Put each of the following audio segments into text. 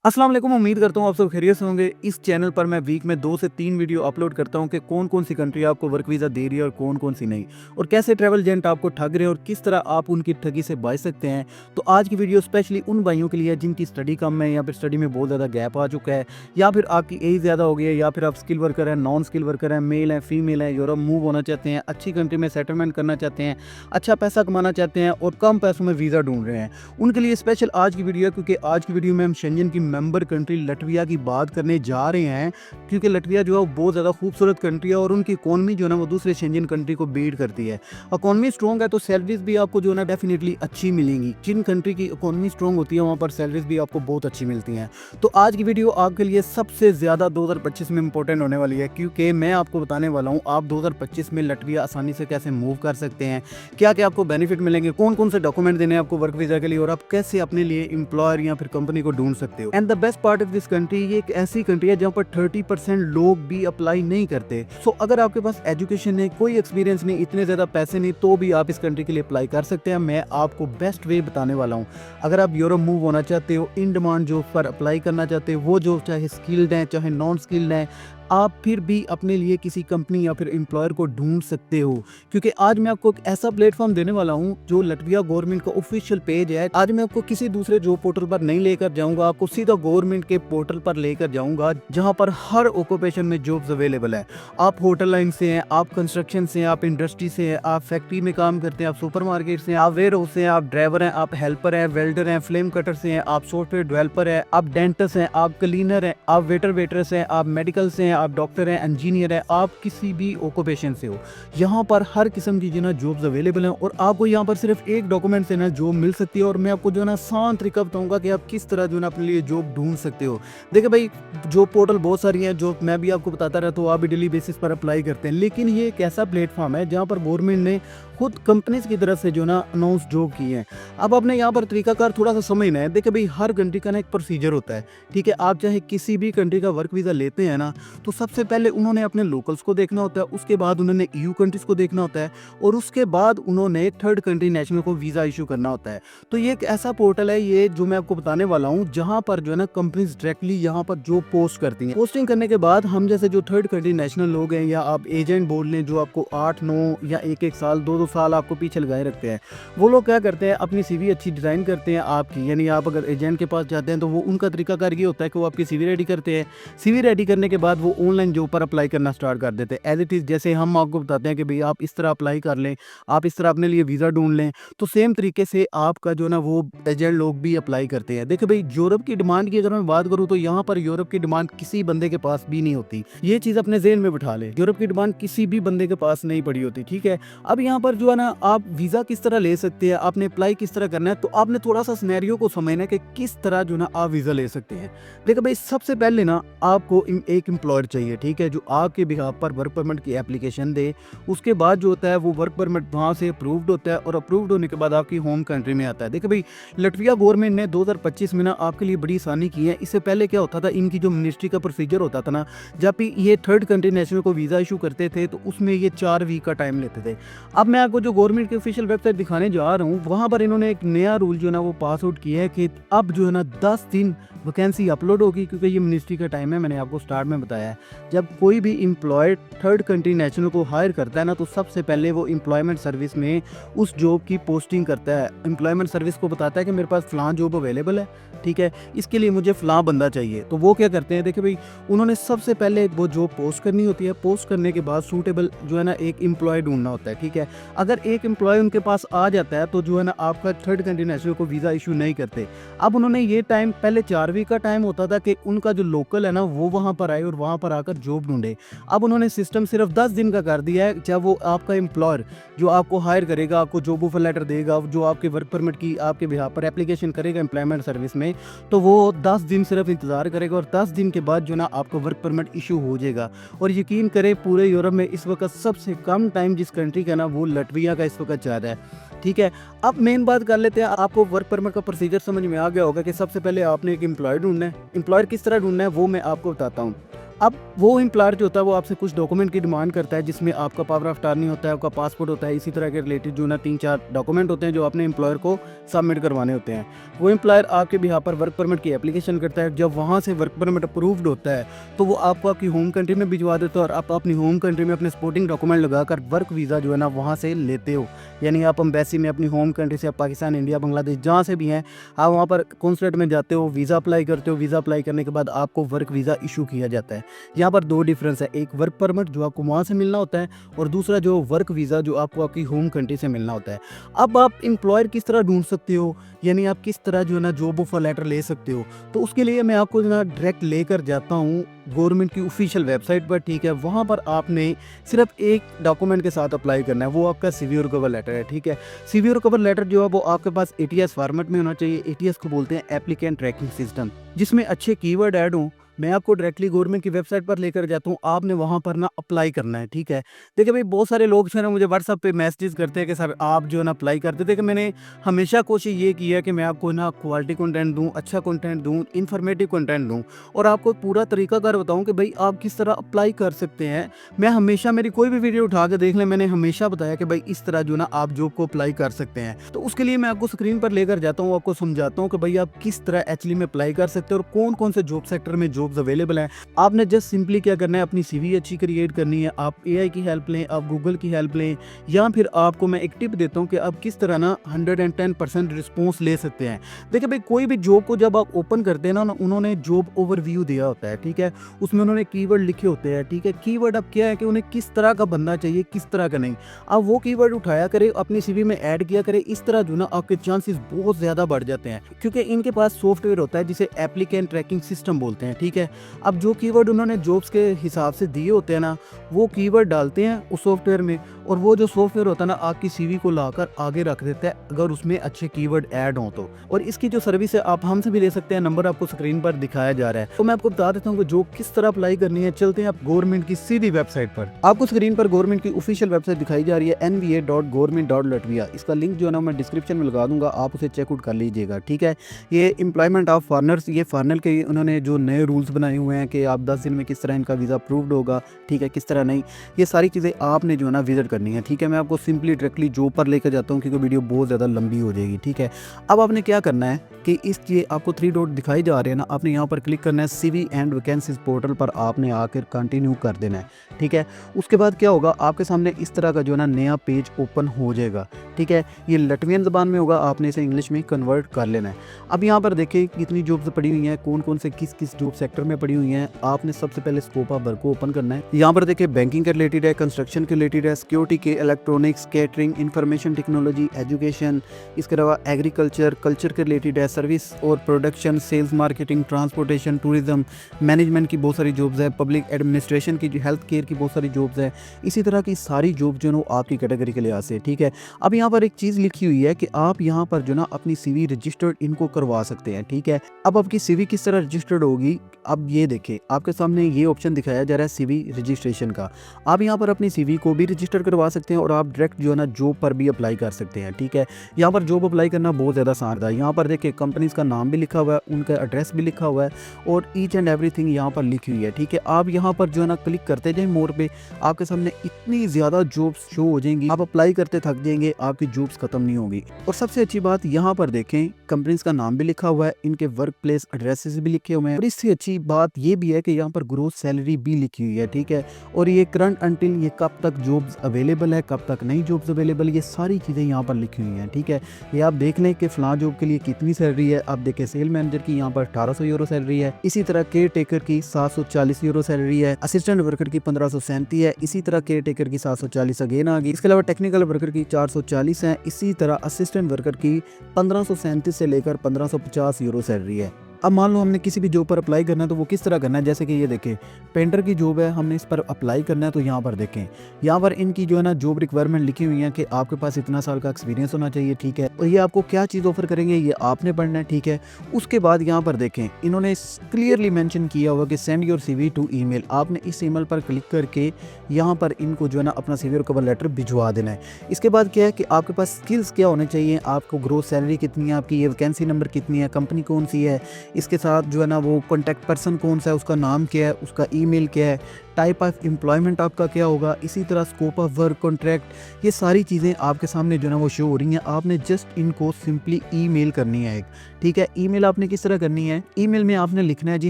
अस्सलाम वालेकुम। उम्मीद करता हूँ आप सब खैरियत से होंगे। इस चैनल पर मैं वीक में 2 से 3 वीडियो अपलोड करता हूँ कि कौन-कौन सी कंट्री आपको वर्क वीज़ा दे रही है और कौन-कौन सी नहीं, और कैसे ट्रैवल एजेंट आपको ठग रहे हैं और किस तरह आप उनकी ठगी से बच सकते हैं। तो आज की वीडियो स्पेशली उन भाइयों के लिए है जिनकी स्टडी कम है या फिर स्टडी में बहुत ज़्यादा गैप आ चुका है, या फिर आपकी एज ज़्यादा हो गई है, या फिर आप स्किल वर्कर हैं, नॉन स्किल वर्कर हैं, मेल हैं, फीमेल हैं, यूरोप मूव होना चाहते हैं, अच्छी कंट्री में सेटलमेंट करना चाहते हैं, अच्छा पैसा कमाना चाहते हैं और कम पैसों में वीज़ा ढूँढ रहे हैं। उनके लिए स्पेशल आज की वीडियो है, क्योंकि आज की वीडियो में हम शेंजन की मेंबर कंट्री लटविया की बात करने जा रहे हैं। क्योंकि लटविया जो है वो बहुत ज़्यादा खूबसूरत कंट्री है और उनकी इकोनॉमी जो है ना वो दूसरे शेंजन कंट्री को बीट करती है। इकोनॉमी स्ट्रॉन्ग है तो सैलरीज भी आपको जो है ना डेफिनेटली अच्छी मिलेंगी। जिन कंट्री की इकोनॉमी स्ट्रॉन्ग होती है वहाँ पर सैलरीज भी आपको बहुत अच्छी मिलती हैं। तो आज की वीडियो आपके लिए सबसे ज़्यादा 2025 में इंपॉर्टेंट होने वाली है, क्योंकि मैं आपको बताने वाला हूँ आप 2025 में लटविया आसानी से कैसे मूव कर सकते हैं, क्या क्या आपको बेनिफिट मिलेंगे, कौन कौन से डॉक्यूमेंट देने हैं आपको वर्क वीज़ा के लिए, और आप कैसे अपने लिए एम्प्लॉयर या फिर कंपनी को ढूंढ सकते हो। And the best part of this country, ये एक ऐसी कंट्री है जहाँ पर 30% लोग भी अप्लाई नहीं करते। सो अगर आपके पास एजुकेशन नहीं, कोई एक्सपीरियंस नहीं, इतने ज़्यादा पैसे नहीं, तो भी आप इस कंट्री के लिए अप्लाई कर सकते हैं। मैं आपको बेस्ट वे बताने वाला हूँ। अगर आप यूरोप मूव होना चाहते हो, इन डिमांड जॉब पर अप्लाई करना चाहते हो, वो जॉब चाहे स्किल्ड हैं चाहे नॉन स्किल्ड हैं, आप फिर भी अपने लिए किसी कंपनी या फिर एम्प्लॉयर को ढूंढ सकते हो। क्योंकि आज मैं आपको एक ऐसा प्लेटफॉर्म देने वाला हूं जो लटविया गवर्नमेंट का ऑफिशियल पेज है। आज मैं आपको किसी दूसरे जॉब पोर्टल पर नहीं लेकर जाऊंगा, आपको सीधा गवर्नमेंट के पोर्टल पर लेकर जाऊंगा, जहां पर हर ऑक्यूपेशन में जॉब्स अवेलेबल है। आप होटल लाइन से हैं, आप कंस्ट्रक्शन से हैं, आप इंडस्ट्री से हैं, आप फैक्ट्री में काम करते हैं, आप सुपर मार्केट से हैं, आप वेयर हाउस से हैं, आप ड्राइवर हैं, आप हेल्पर हैं, वेल्डर हैं, फ्लेम कटर से हैं, आप सॉफ्टवेयर डेवलपर हैं, आप डेंटिस्ट हैं, आप क्लीनर हैं, आप वेटर वेटर्स हैं, आप मेडिकल से हैं, आप डॉक्टर हैं, इंजीनियर है, आप किसी भी ऑक्यूपेशन से हो, यहाँ पर हर किस्म की जो ना जॉब्स अवेलेबल हैं। और आपको यहाँ पर सिर्फ एक डॉक्यूमेंट से ना जॉब मिल सकती है। और मैं आपको जो ना आसान तरीका बताऊंगा कि आप किस तरह जो ना अपने लिए जॉब ढूंढ सकते हो। देखिए भाई, जॉब पोर्टल बहुत सारी हैं, जो मैं भी आपको बताता रहता हूँ, आप भी डेली बेसिस पर अप्लाई करते हैं। लेकिन ये एक ऐसा प्लेटफॉर्म है जहाँ पर गवर्नमेंट ने खुद कंपनीज की तरफ से जो ना अनाउंस जॉब की है। अब आपने यहाँ पर तरीकाकार थोड़ा सा समझना है। देखिए भाई, हर कंट्री का ना एक प्रोसीजर होता है, ठीक है। आप चाहे किसी भी कंट्री का वर्क वीज़ा लेते हैं ना, तो सबसे पहले उन्होंने अपने लोकल्स को देखना होता है, उसके बाद उन्होंने ईयू कंट्रीज को देखना होता है, और उसके बाद उन्होंने थर्ड कंट्री नेशनल को वीज़ा इशू करना होता है। तो ये एक ऐसा पोर्टल है, ये जो मैं आपको बताने वाला हूँ, जहाँ पर जो है ना कंपनीज डायरेक्टली यहाँ पर जो पोस्ट करती हैं। पोस्टिंग करने के बाद हम जैसे जो थर्ड कंट्री नेशनल लोग हैं, या आप एजेंट बोल लें, जो आपको 8-9 या 1-1 साल 2-2 साल आपको पीछे लगाए रखते हैं, वो लोग क्या करते हैं, अपनी सीवी अच्छी डिज़ाइन करते हैं आपकी। यानी आप अगर एजेंट के पास जाते हैं तो वो उनका तरीकाकार ये होता है कि वो आपकी सीवी रेडी करते हैं। सीवी रेडी करने के बाद वो ऑनलाइन जॉब पर अप्लाई करना स्टार्ट कर देते हैं। एज इट इज़ जैसे हम आपको बताते हैं कि भाई आप इस तरह अप्लाई कर लें, आप इस तरह अपने लिए वीज़ा ढूंढ लें, तो सेम तरीके से आपका जो ना वो एजेंट लोग भी अप्लाई करते हैं। देखिए भाई, यूरोप की डिमांड की अगर मैं बात करूँ तो यहाँ पर यूरोप की डिमांड किसी बंदे के पास भी नहीं होती। ये चीज़ अपने ज़हन में बिठा ले, यूरोप की डिमांड किसी भी बंदे के पास नहीं पड़ी होती, ठीक है। अब यहाँ पर जो है ना, आप वीज़ा किस तरह ले सकते हैं, आपने अप्लाई किस तरह करना है, तो आपने थोड़ा सा सिनेरियो को समझना है कि किस तरह जो ना आप वीज़ा ले सकते हैं। देखिए भाई, सबसे पहले ना आपको एक एम्प्लॉयर चाहिए, ठीक है, जो आपके बिहाफ पर वर्क परमिट की एप्लीकेशन दे। उसके बाद जो होता है वो वर्क परमिट वहाँ से अप्रूव्ड होता है, और अप्रूव्ड होने के बाद आपकी होम कंट्री में आता है। देखिए भाई, लटविया गवर्नमेंट ने 2025 में ना आपके लिए बड़ी आसानी की है। इससे पहले क्या होता था, इनकी जो मिनिस्ट्री का प्रोसीजर होता था ना, जब भी ये थर्ड कंट्री नेशनल को वीज़ा इशू करते थे तो उसमें ये 4 वीक का टाइम लेते थे। अब मैं आपको जो गवर्नमेंट की ऑफिशियल वेबसाइट दिखाने जा रहा हूँ, वहाँ पर इन्होंने एक नया रूल जो है ना वो पास आउट किया है कि अब जो है ना 10 दिन वैकेंसी अपलोड होगी। क्योंकि ये मिनिस्ट्री का टाइम है, मैंने आपको स्टार्ट में बताया है। जब कोई भी एम्प्लॉयर थर्ड कंट्री नेशनल को हायर करता है ना, तो सबसे पहले वो एम्प्लॉयमेंट सर्विस में उस जॉब की पोस्टिंग करता है। एम्प्लॉयमेंट सर्विस को बताता है कि मेरे पास फ़लाँ जॉब अवेलेबल है, ठीक है, इसके लिए मुझे फ़लाँ बंदा चाहिए। तो वो क्या करते हैं, देखिए भाई, उन्होंने सबसे पहले वो जॉब पोस्ट करनी होती है। पोस्ट करने के बाद सूटेबल जो है ना एक एम्प्लॉय ढूंढना होता है, ठीक है। अगर एक एम्प्लॉय उनके पास आ जाता है तो जो है ना आपका थर्ड कंट्री नेशनल को वीज़ा इशू नहीं करते। अब उन्होंने ये टाइम, पहले 4 वीक का टाइम होता था कि उनका जो लोकल है ना वो वहाँ पर आए और वहाँ पर आकर जॉब ढूंढे। अब उन्होंने सिस्टम सिर्फ 10 दिन का कर दिया है। जब वो आपका एम्प्लॉयर जो आपको हायर करेगा, आपको जॉब ऑफर लेटर देगा, जो आपके वर्क परमिट की आपके बिहाफ पर एप्लीकेशन करेगा एम्प्लॉयमेंट सर्विस में, तो वो 10 दिन सिर्फ इंतज़ार करेगा, और 10 दिन के बाद जो ना आपका वर्क परमिट इशू हो जाएगा। और यकीन करें, पूरे यूरोप में इस वक्त सबसे कम टाइम जिस कंट्री का ना वो लटविया का इस वक्त जा रहा है, ठीक है। अब मेन बात कर लेते हैं। आपको वर्क परमिट का प्रोसीजर समझ में आ गया होगा कि सबसे पहले आपने एक एम्प्लॉयर ढूंढना है। एम्प्लॉयर किस तरह ढूंढना है वो मैं आपको बताता हूँ। अब वो एम्प्लॉयर जो होता है वो आपसे कुछ डॉक्यूमेंट की डिमांड करता है, जिसमें आपका पावर ऑफ अटॉर्नी होता है, आपका पासपोर्ट होता है, इसी तरह के रिलेटेड जो ना 3-4 डॉक्यूमेंट होते हैं जो अपने एम्प्लॉयर को सबमिट करवाने होते हैं। वो एम्प्लॉयर आपके बिहाफ पर वर्क परमिट की एप्लीकेशन करता है। जब वहाँ से वर्क परमिट अप्रूव्ड होता है तो वो आपको आपकी होम कंट्री में भिजवा देता है और आप अपनी होम कंट्री में अपने सपोर्टिंग डॉक्यूमेंट लगाकर वर्क वीज़ा जो है ना वहाँ से लेते हो। यानी आप एम्बेसी में अपनी होम कंट्री से, पाकिस्तान, इंडिया, बांग्लादेश जहाँ से भी हैं, आप वहाँ पर कॉन्सुलेट में जाते हो, वीज़ा अप्लाई करते हो। वीज़ा अप्लाई करने के बाद आपको वर्क वीज़ा इशू किया जाता है। यहाँ पर 2 डिफरेंस है, एक वर्क परमिट जो आपको वहाँ से मिलना होता है और दूसरा जो वर्क वीज़ा जो आपको आपकी होम कंट्री से मिलना होता है। अब आप एम्प्लॉयर किस तरह ढूंढ सकते हो, यानी आप किस तरह जो है ना जॉब ऑफर लेटर ले सकते हो, तो उसके लिए मैं आपको जो है ना डायरेक्ट लेकर जाता हूँ गवर्नमेंट की ऑफिशियल वेबसाइट पर। ठीक है, वहाँ पर आपने सिर्फ एक डॉक्यूमेंट के साथ अप्लाई करना है, वो आपका सीवी और कवर लेटर है। ठीक है, सीवी और कवर लेटर जो है वो आपके पास एटीएस फॉर्मेट में होना चाहिए। एटीएस को बोलते हैं एप्लीकेंट ट्रैकिंग सिस्टम, जिसमें अच्छे कीवर्ड ऐड हों। मैं आपको डायरेक्टली गवर्नमेंट की वेबसाइट पर लेकर जाता हूँ, आपने वहाँ पर ना अप्लाई करना है। ठीक है, देखिए भाई, बहुत सारे लोग जो है ना मुझे व्हाट्सअप पे मैसेजेस करते हैं कि सर आप जो है ना अप्लाई करते थे। कि मैंने हमेशा कोशिश ये की है कि मैं आपको ना क्वालिटी कंटेंट दूँ, अच्छा कंटेंट दूँ, इन्फॉर्मेटिव कंटेंट दूँ और आपको पूरा तरीकाकार बताऊँ कि भाई आप किस तरह अप्लाई कर सकते हैं। मैं हमेशा, मेरी कोई भी वीडियो उठा के देख लें, मैंने हमेशा बताया कि भाई इस तरह जो ना आप जॉब को अप्लाई कर सकते हैं। तो उसके लिए मैं आपको स्क्रीन पर लेकर जाता हूँ, आपको समझाता हूँ कि भाई आप किस तरह एक्चुअली में अप्लाई कर सकते हैं और कौन कौन से जॉब सेक्टर में जॉब्स अवेलेबल हैं। आपने जस्ट सिंपली क्या करना है, अपनी सीवी अच्छी क्रिएट करनी है। आप एआई की हेल्प लें, आप गूगल की हेल्प लें, या फिर आपको मैं एक टिप देता हूं कि आप किस तरह ना 110% रिस्पॉन्स ले सकते हैं। देखिए भाई, कोई भी जॉब को जब आप ओपन करते हैं ना, उन्होंने जॉब ओवरव्यू दिया होता है। ठीक है, उसमें उन्होंने कीवर्ड लिखे होते हैं। ठीक है, कीवर्ड अब क्या है कि उन्हें किस तरह का बनना चाहिए, किस तरह का नहीं। आप वो कीवर्ड उठाया करें, अपनी सीवी में ऐड किया करें। इस तरह जो ना आपके चांसेस बहुत ज़्यादा बढ़ जाते हैं, क्योंकि इनके पास सॉफ्टवेयर होता है जिसे एप्लीकेंट ट्रैकिंग सिस्टम बोलते हैं। ठीक है, अब जो कीवर्ड उन्होंने जॉब्स के हिसाब से दिए होते हैं ना, वो कीवर्ड डालते हैं उस सॉफ्टवेयर में, और वो जो सॉफ्टवेयर होता है ना आपकी सीवी को लाकर आगे रख देता है अगर उसमें अच्छे कीवर्ड ऐड हों तो। और इसकी जो सर्विस है आप हमसे भी ले सकते हैं, नंबर आपको स्क्रीन पर दिखाया जा रहा है। तो मैं आपको बता देता हूँ कि जॉब किस तरह अप्लाई करनी है। चलते हैं आप गवर्नमेंट की सीधी वेबसाइट पर। आपको स्क्रीन पर गवर्नमेंट की ऑफिशियल वेबसाइट दिखाई जा रही है nva.government.latvia। इसका लिंक जो है ना मैं डिस्क्रिप्शन में लगा दूंगा, आप उसे चेकआउट कर लीजिएगा। ठीक है, ये एम्प्लॉयमेंट ऑफ फॉरनर्स, ये फॉरनर के उन्होंने जो नए रूल्स बनाए हुए हैं कि आप 10 दिन में किस तरह इनका वीज़ा अप्रूव्ड होगा, ठीक है, किस तरह नहीं, ये सारी चीज़ें आपने जो है ना विजिट करनी है। ठीक है, मैं आपको सिंपली डायरेक्टली जॉब पर लेकर जाता हूँ क्योंकि वीडियो बहुत ज़्यादा लंबी हो जाएगी। ठीक है, अब आपने क्या करना है कि इस ये आपको 3 डॉट दिखाई जा रहे हैं ना, आपने यहाँ पर क्लिक करना है। सीवी एंड वैकेंसीज पोर्टल पर आपने आकर कंटिन्यू कर देना है। ठीक है, उसके बाद क्या होगा, आपके सामने इस तरह का जो है ना नया पेज ओपन हो जाएगा। ठीक है, ये लटवियन ज़बान में होगा, आपने इसे इंग्लिश में कन्वर्ट कर लेना है। अब यहाँ पर देखें कितनी जॉब्स पड़ी हुई हैं, कौन कौन से किस किस जॉब सेक्टर में पड़ी हुई हैं। आपने सबसे पहले स्कोप ऑफ वर्क को ओपन करना है। यहाँ पर देखिए बैंकिंग के रिलेटेड है, कंस्ट्रक्शन के रिलेटेड है, सिक्योरिटी के, electronics, catering, information technology, education, इसके अलावा एग्रीकल्चर, कल्चर के रिलेटेड है, सर्विस और production, sales, marketing, transportation, tourism, management की बहुत सारी जॉब्स है, पब्लिक एडमिनिस्ट्रेशन की, हेल्थ केयर की बहुत सारी जॉब्स है। इसी तरह की सारी जॉब जो है आपकी कैटेगरी के लिहाज से। ठीक है, अब यहाँ पर एक चीज़ लिखी हुई है कि आप यहाँ पर जो ना अपनी सीवी रजिस्टर्ड इनको करवा सकते हैं। ठीक है, अब आपकी सीवी किस तरह रजिस्टर्ड होगी, अब ये देखें आपके सामने ये ऑप्शन दिखाया जा रहा है सीवी रजिस्ट्रेशन का। आप यहाँ पर अपनी सीवी को भी रजिस्टर करवा सकते हैं और आप डायरेक्ट जो है ना जॉब पर भी अप्लाई कर सकते हैं। ठीक है, यहाँ पर जॉब अप्लाई करना बहुत ज़्यादा आसान है। यहाँ पर देखिए कंपनीज का नाम भी लिखा हुआ है, उनका एड्रेस भी लिखा हुआ है और ईच एंड एवरीथिंग यहाँ पर लिखी हुई है। ठीक है, आप यहाँ पर जो है ना क्लिक करते जाए मोर पे, आपके सामने इतनी ज़्यादा जॉब्स शो हो जाएंगी, आप अप्लाई करते थक जाएंगे, आपकी जॉब्स खत्म नहीं होगी। और सबसे अच्छी बात यहाँ पर देखें कंपनीज का नाम भी लिखा हुआ है, इनके वर्क प्लेस एड्रेसेस भी लिखे हुए हैं और इससे अच्छी बात ये भी है कि यहाँ पर ग्रोथ सैलरी भी लिखी हुई है। ठीक है, और ये करंट अंटिल, ये कब तक जॉब्स अवेलेबल है, कब तक नई जॉब्स अवेलेबल, ये सारी चीज़ें यहाँ पर लिखी हुई हैं। ठीक है, ये आप देख लें कि फलां जॉब के लिए कितनी सैलरी है। आप देखें सेल मैनेजर की यहाँ पर 1800 यूरो सैलरी है, इसी तरह केयर टेकर की 740 यूरो सैलरी है, असिस्टेंट वर्कर की 1537 है, इसी तरह केयर टेकर की 740 अगेन आ गई। इसके अलावा टेक्निकल वर्कर की 440 है, इसी तरह असिस्टेंट वर्कर की 1537 से लेकर 1550 यूरो सैलरी है। अब मान लो हमने किसी भी जॉब पर अप्लाई करना है तो वो किस तरह करना है, जैसे कि ये देखें पेंटर की जॉब है, हमने इस पर अप्लाई करना है तो यहाँ पर देखें, यहाँ पर इनकी जो है ना जॉब रिक्वायरमेंट लिखी हुई है कि आपके पास इतना साल का एक्सपीरियंस होना चाहिए। ठीक है, और ये आपको क्या चीज़ ऑफर करेंगे ये आपने पढ़ना है। ठीक है, उसके बाद यहाँ पर देखें इन्होंने क्लियरली मेंशन किया हुआ कि send your CV to email. आपने इस ईमेल पर क्लिक करके यहाँ पर इनको जो है ना अपना सीवी और कवर लेटर भिजवा देना है। इसके बाद क्या है कि आपके पास स्किल्स क्या होने चाहिए, आपको ग्रोथ सैलरी कितनी है, आपकी ये वैकेंसी नंबर कितनी है, कंपनी कौन सी है, इसके साथ जो है ना वो कॉन्टैक्ट पर्सन कौन सा है, उसका नाम क्या है, उसका ईमेल क्या है, टाइप ऑफ एम्प्लॉयमेंट आपका क्या होगा, इसी तरह स्कोप ऑफ वर्क, कॉन्ट्रैक्ट, ये सारी चीज़ें आपके सामने जो है ना वो शो हो रही हैं। आपने जस्ट इनको सिंपली ईमेल करनी है एक, ठीक है। ईमेल आपने किस तरह करनी है, ईमेल में आपने लिखना है जी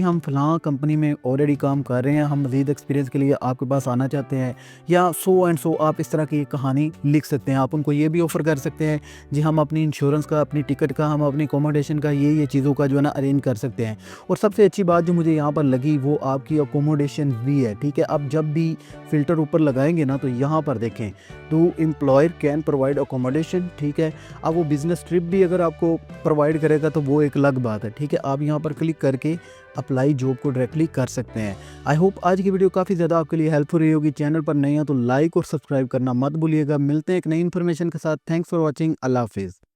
हम फलां कंपनी में ऑलरेडी काम कर रहे हैं, हम मज़ीद एक्सपीरियंस के लिए आपके पास आना चाहते हैं, या सो एंड सो आप इस तरह की कहानी लिख सकते हैं। आप उनको ये भी ऑफ़र कर सकते हैं जी हम अपनी इंश्योरेंस का, अपनी टिकट का, हम अपनी अकोमोडेशन का, ये चीज़ों का जो है ना अरेंज कर सकते हैं। और सबसे अच्छी बात जो मुझे यहाँ पर लगी वो आपकी अकोमोडेशन भी है, ठीक है। आप जब भी फ़िल्टर ऊपर लगाएंगे ना तो यहाँ पर देखें टू एम्प्लॉयर कैन प्रोवाइड अकोमोडेशन, ठीक है। अब वो बिज़नेस ट्रिप भी अगर आपको प्रोवाइड करेगा तो वो एक अलग बात है, ठीक है। आप यहाँ पर क्लिक करके अप्लाई जॉब को डायरेक्टली कर सकते हैं। आई होप आज की वीडियो काफ़ी ज़्यादा आपके लिए हेल्पफुल रही होगी। चैनल पर नए हैं तो लाइक और सब्सक्राइब करना मत भूलिएगा। मिलते हैं एक नई इन्फॉर्मेशन के साथ। Thanks for watching. अल्लाह हाफिज़।